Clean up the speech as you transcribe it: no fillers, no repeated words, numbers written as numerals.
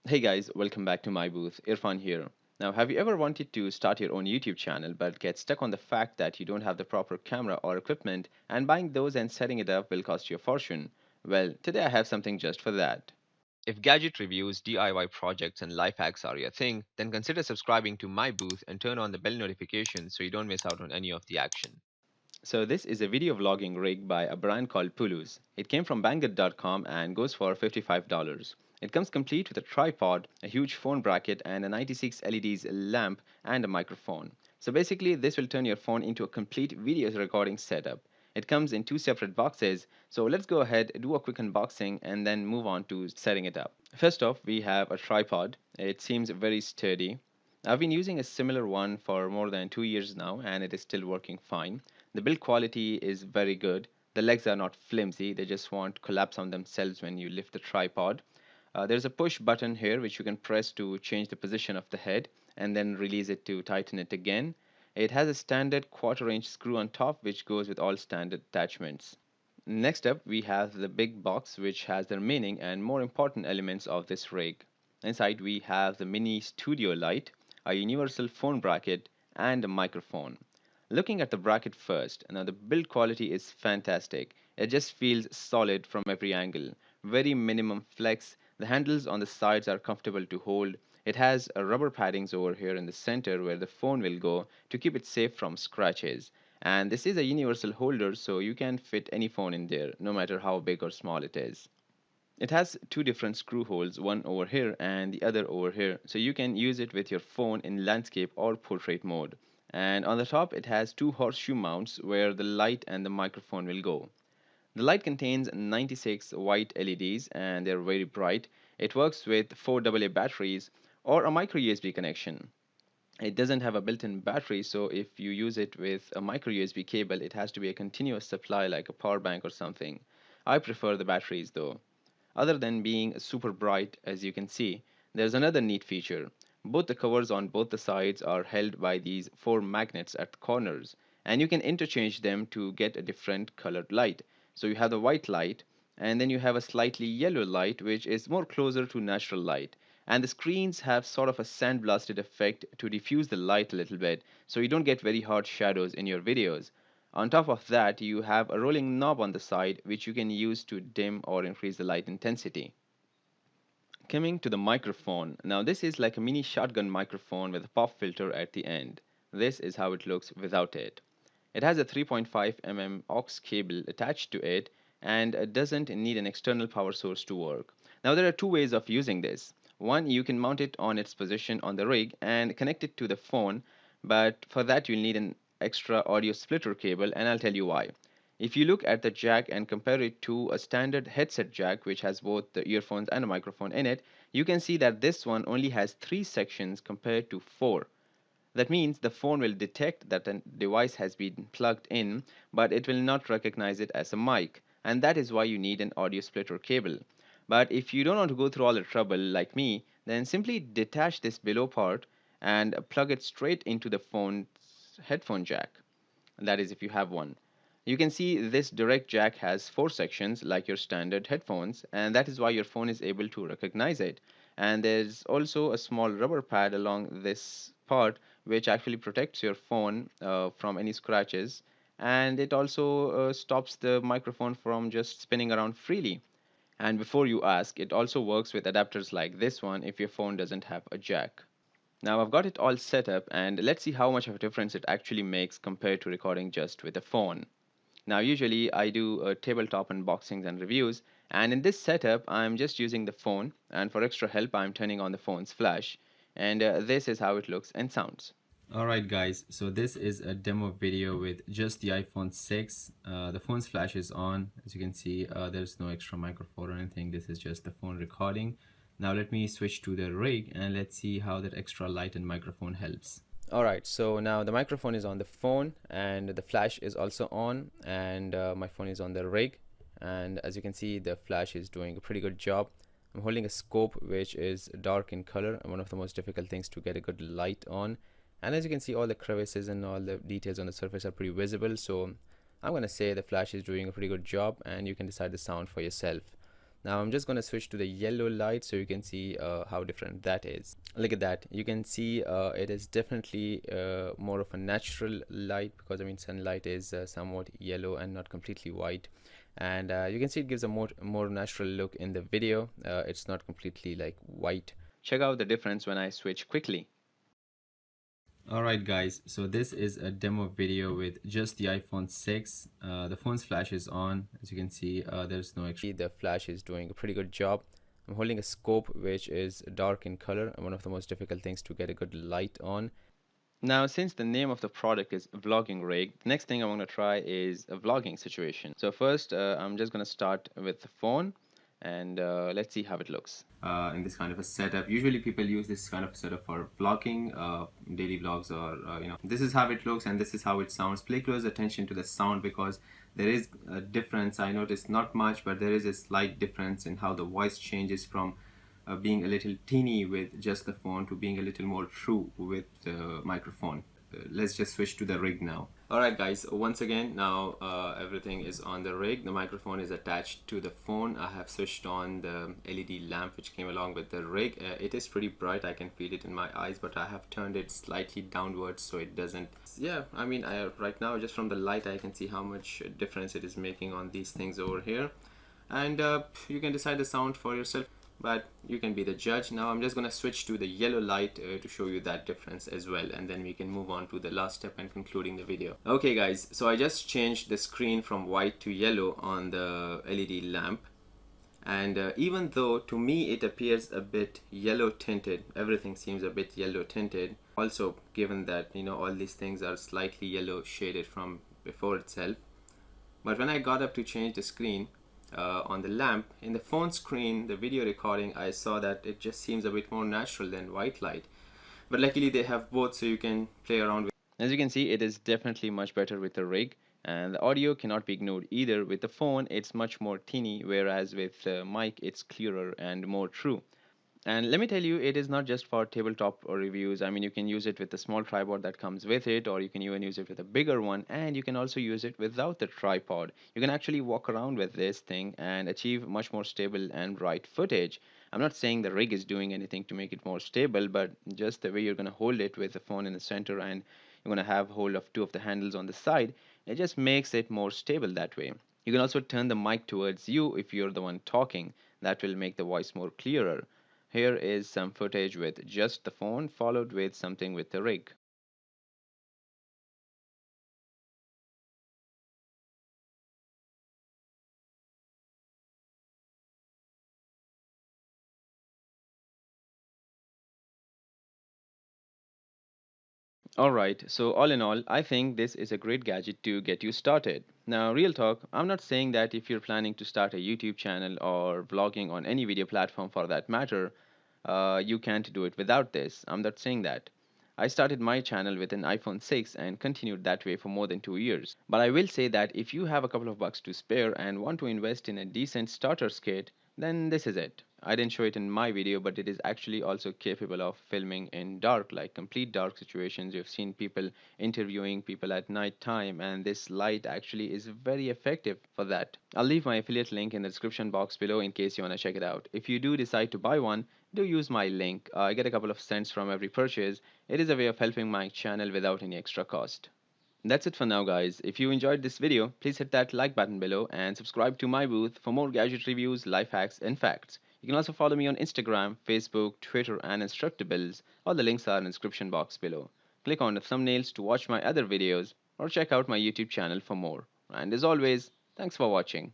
Hey guys, welcome back to my booth. Irfan here. Now, have you ever wanted to start your own YouTube channel but get stuck on the fact that you don't have the proper camera or equipment and buying those and setting it up will cost you a fortune? Well, today I have something just for that. If gadget reviews, DIY projects, and life hacks are your thing, then consider subscribing to my booth and turn on the bell notification so you don't miss out on any of the action. So this is a video vlogging rig by a brand called PULUZ. It came from Banggood.com and goes for $55. It comes complete with a tripod, a huge phone bracket, and a 96 LEDs lamp and a microphone. So basically, this will turn your phone into a complete video recording setup. It comes in two separate boxes, so let's go ahead, do a quick unboxing, and then move on to setting it up. First off, we have a tripod. It seems very sturdy. I've been using a similar one for more than 2 years now, and it is still working fine. The build quality is very good. The legs are not flimsy, they just won't collapse on themselves when you lift the tripod. There's a push button here which you can press to change the position of the head and then release it to tighten it again. It has a standard quarter-inch screw on top which goes with all standard attachments. Next up, we have the big box which has the remaining and more important elements of this rig. Inside, we have the mini studio light, a universal phone bracket, and a microphone. Looking at the bracket first, now the build quality is fantastic. It just feels solid from every angle. Very minimum flex. The handles on the sides are comfortable to hold. It has a rubber paddings over here in the center where the phone will go to keep it safe from scratches. And this is a universal holder, so you can fit any phone in there, no matter how big or small it is. It has two different screw holes, one over here and the other over here, so you can use it with your phone in landscape or portrait mode. And on the top, it has two horseshoe mounts where the light and the microphone will go. The light contains 96 white LEDs and they're very bright. It works with 4 AA batteries or a micro USB connection. It doesn't have a built-in battery, so if you use it with a micro USB cable, it has to be a continuous supply like a power bank or something. I prefer the batteries though. Other than being super bright, as you can see, there's another neat feature. Both the covers on both the sides are held by these four magnets at the corners, and you can interchange them to get a different colored light. So you have the white light, and then you have a slightly yellow light, which is more closer to natural light. And the screens have sort of a sandblasted effect to diffuse the light a little bit, so you don't get very hard shadows in your videos. On top of that, you have a rolling knob on the side which you can use to dim or increase the light intensity. Coming to the microphone, now this is like a mini shotgun microphone with a pop filter at the end. This is how it looks without it. It has a 3.5 mm aux cable attached to it and doesn't need an external power source to work. Now there are two ways of using this. One, you can mount it on its position on the rig and connect it to the phone, but for that you'll need an extra audio splitter cable, and I'll tell you why. If you look at the jack and compare it to a standard headset jack which has both the earphones and a microphone in it, you can see that this one only has three sections compared to four. That means the phone will detect that a device has been plugged in, but it will not recognize it as a mic, and that is why you need an audio splitter cable. But if you don't want to go through all the trouble like me, then simply detach this below part and plug it straight into the phone's headphone jack. That is, if you have one. You can see this direct jack has four sections like your standard headphones, and that is why your phone is able to recognize it. And there's also a small rubber pad along this part which actually protects your phone from any scratches, and it also stops the microphone from just spinning around freely. And before you ask, it also works with adapters like this one if your phone doesn't have a jack. Now I've got it all set up, and let's see how much of a difference it actually makes compared to recording just with a phone. Now usually I do tabletop unboxings and reviews, and in this setup I'm just using the phone, and for extra help I'm turning on the phone's flash, and this is how it looks and sounds. Alright guys, so this is a demo video with just the iPhone 6. The phone's flash is on. As you can see, there's no extra microphone or anything. This is just the phone recording. Now let me switch to the rig and let's see how that extra light and microphone helps. Alright, so now the microphone is on the phone and the flash is also on, and my phone is on the rig, and as you can see the flash is doing a pretty good job. I'm holding a scope which is dark in color, and one of the most difficult things to get a good light on. And as you can see, all the crevices and all the details on the surface are pretty visible, so I'm gonna say the flash is doing a pretty good job, and you can decide the sound for yourself. Now I'm just going to switch to the yellow light so you can see how different that is. Look at that. You can see it is definitely more of a natural light, because I mean sunlight is somewhat yellow and not completely white. And you can see it gives a more natural look in the video. It's not completely like white. Check out the difference when I switch quickly. Alright guys, so this is a demo video with just the iPhone 6. The phone's flash is on. As you can see, there's no extra. The flash is doing a pretty good job. I'm holding a scope which is dark in color, and one of the most difficult things to get a good light on. Now, since the name of the product is vlogging rig, the next thing I want to try is a vlogging situation. So first, I'm just going to start with the phone, and let's see how it looks. In this kind of a setup, usually people use this kind of setup for vlogging, daily vlogs, or this is how it looks and this is how it sounds. Pay close attention to the sound, because there is a difference. I noticed not much, but there is a slight difference in how the voice changes from being a little teeny with just the phone to being a little more true with the microphone. Let's just switch to the rig now. Alright guys, once again, now everything is on the rig. The microphone is attached to the phone. I have switched on the LED lamp which came along with the rig. It is pretty bright, I can feel it in my eyes, but I have turned it slightly downwards so it doesn't. Yeah, I mean, right now just from the light I can see how much difference it is making on these things over here. And you can decide the sound for yourself, but you can be the judge. Now I'm just going to switch to the yellow light to show you that difference as well, and then we can move on to the last step and concluding the video. Okay guys, so I just changed the screen from white to yellow on the LED lamp, and even though to me it appears a bit yellow tinted, everything seems a bit yellow tinted, also given that all these things are slightly yellow shaded from before itself. But when I got up to change the screen on the lamp, in the phone screen, the video recording, I saw that it just seems a bit more natural than white light. But luckily they have both, so you can play around with. As you can see, it is definitely much better with the rig, and the audio cannot be ignored either. With the phone it's much more teeny, whereas with the mic it's clearer and more true. And let me tell you, it is not just for tabletop or reviews. I mean, you can use it with the small tripod that comes with it, or you can even use it with a bigger one, and you can also use it without the tripod. You can actually walk around with this thing and achieve much more stable and bright footage. I'm not saying the rig is doing anything to make it more stable, but just the way you're going to hold it with the phone in the center and you're going to have hold of two of the handles on the side, it just makes it more stable that way. You can also turn the mic towards you if you're the one talking. That will make the voice more clearer. Here is some footage with just the phone, followed with something with the rig. Alright, so all in all, I think this is a great gadget to get you started. Now, real talk, I'm not saying that if you're planning to start a YouTube channel or vlogging on any video platform for that matter, you can't do it without this. I'm not saying that. I started my channel with an iPhone 6 and continued that way for more than 2 years. But I will say that if you have a couple of bucks to spare and want to invest in a decent starter kit, then this is it. I didn't show it in my video, but it is actually also capable of filming in dark, like complete dark situations. You've seen people interviewing people at night time, and this light actually is very effective for that. I'll leave my affiliate link in the description box below in case you want to check it out. If you do decide to buy one, do use my link. I get a couple of cents from every purchase. It is a way of helping my channel without any extra cost. That's it for now guys. If you enjoyed this video, please hit that like button below and subscribe to my booth for more gadget reviews, life hacks and facts. You can also follow me on Instagram, Facebook, Twitter and Instructables. All the links are in the description box below. Click on the thumbnails to watch my other videos or check out my YouTube channel for more. And as always, thanks for watching.